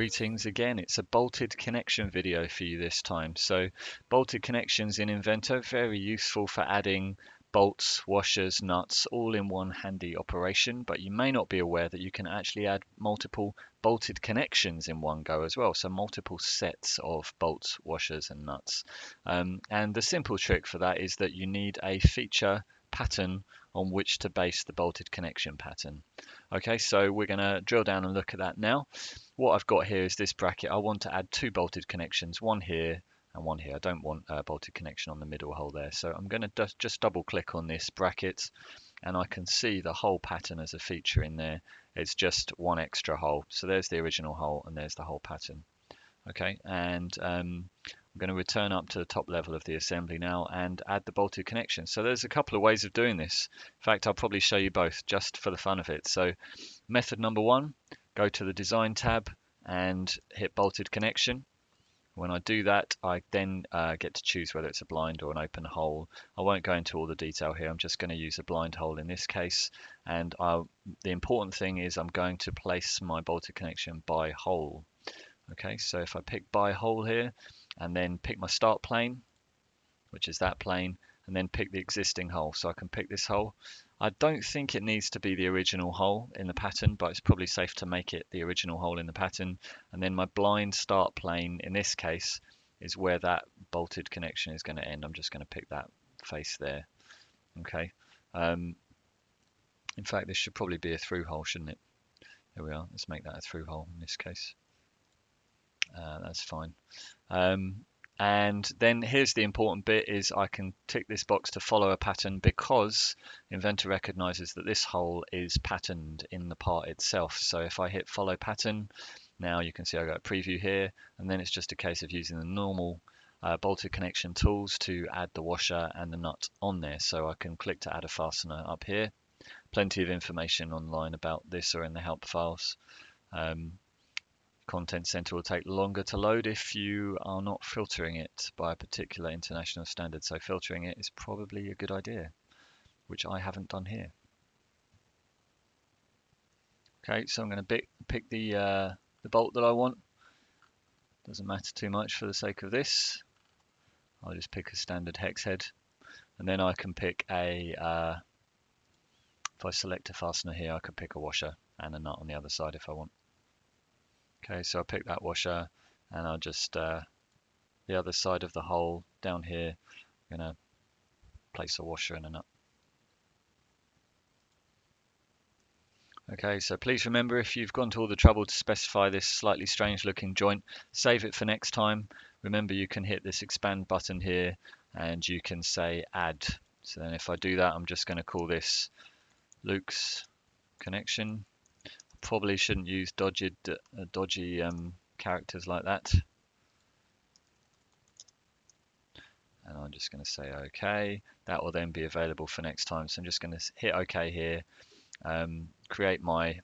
Greetings again. It's a bolted connection video for you this time. So bolted connections in Inventor, very useful for adding bolts, washers, nuts, all in one handy operation, but you may not be aware that you can actually add multiple bolted connections in one go as well. So multiple sets of bolts, washers and nuts. And the simple trick for that is that you need a feature pattern on which to base the bolted connection pattern. Okay, so we're going to drill down and look at that now. What I've got here is this bracket. I want to add two bolted connections, one here and one here. I don't want a bolted connection on the middle hole there. So I'm going to just double click on this bracket and I can see the hole pattern as a feature in there. It's just one extra hole. So there's the original hole and there's the hole pattern. Okay, and I'm going to return up to the top level of the assembly now and add the bolted connection. So there's a couple of ways of doing this. In fact, I'll probably show you both just for the fun of it. So method number one, go to the design tab and hit bolted connection. When I do that, I then get to choose whether it's a blind or an open hole. I won't go into all the detail here. I'm just going to use a blind hole in this case. And the important thing is I'm going to place my bolted connection by hole. Okay, so if I pick by hole here and then pick my start plane, which is that plane, and then pick the existing hole. So I can pick this hole. I don't think it needs to be the original hole in the pattern, but it's probably safe to make it the original hole in the pattern. And then my blind start plane in this case is where that bolted connection is going to end. I'm just going to pick that face there. Okay. In fact, this should probably be a through hole, shouldn't it? Here we are. Let's make that a through hole in this case. That's fine. And then here's the important bit is I can tick this box to follow a pattern because Inventor recognizes that this hole is patterned in the part itself. So if I hit follow pattern, now you can see I got a preview here, and then it's just a case of using the normal bolted connection tools to add the washer and the nut on there. So I can click to add a fastener up here. Plenty of information online about this or in the help files. Content Center will take longer to load if you are not filtering it by a particular international standard. So filtering it is probably a good idea, which I haven't done here. Okay, so I'm going to pick the bolt that I want. Doesn't matter too much for the sake of this. I'll just pick a standard hex head, and then I can pick a. If I select a fastener here, I can pick a washer and a nut on the other side if I want. Okay, so I'll pick that washer and I'll just, the other side of the hole down here, I'm going to place a washer and a nut. Okay, so please remember if you've gone to all the trouble to specify this slightly strange looking joint, save it for next time. Remember you can hit this expand button here and you can say add. So then if I do that, I'm just going to call this Luke's connection. Probably shouldn't use dodgy characters like that. And I'm just going to say OK. That will then be available for next time. So I'm just going to hit OK here, create my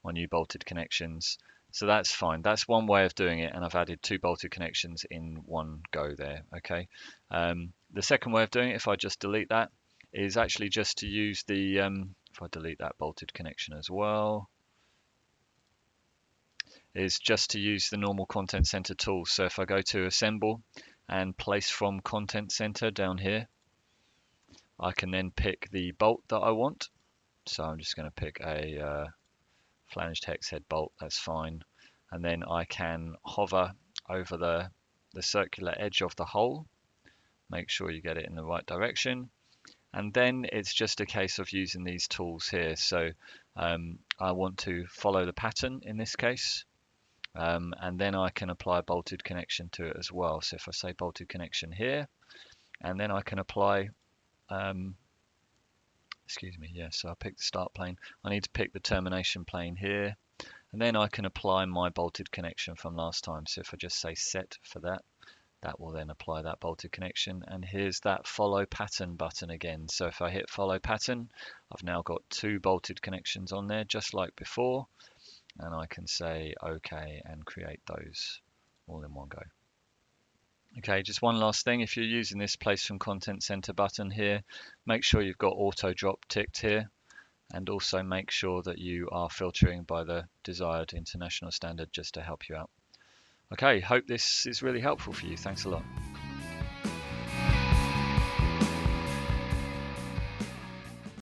my new bolted connections. So that's fine. That's one way of doing it, and I've added two bolted connections in one go there. Okay. The second way of doing it, if I just delete that, is actually just to use the if I delete that bolted connection as well, is just to use the normal Content Center tool. So if I go to Assemble and Place from Content Center down here, I can then pick the bolt that I want. So I'm just going to pick a flanged hex head bolt, that's fine. And then I can hover over the circular edge of the hole, make sure you get it in the right direction. And then it's just a case of using these tools here. So I want to follow the pattern in this case. And then I can apply a bolted connection to it as well. So if I say bolted connection here, and then I can apply, excuse me, yeah, so I pick the start plane. I need to pick the termination plane here. And then I can apply my bolted connection from last time. So if I just say set for that, that will then apply that bolted connection. And here's that follow pattern button again. So if I hit follow pattern, I've now got two bolted connections on there, just like before. And I can say OK and create those all in one go. Okay, just one last thing. If you're using this Place from Content Center button here, make sure you've got auto drop ticked here. and also make sure that you are filtering by the desired international standard just to help you out. Okay, hope this is really helpful for you. Thanks a lot.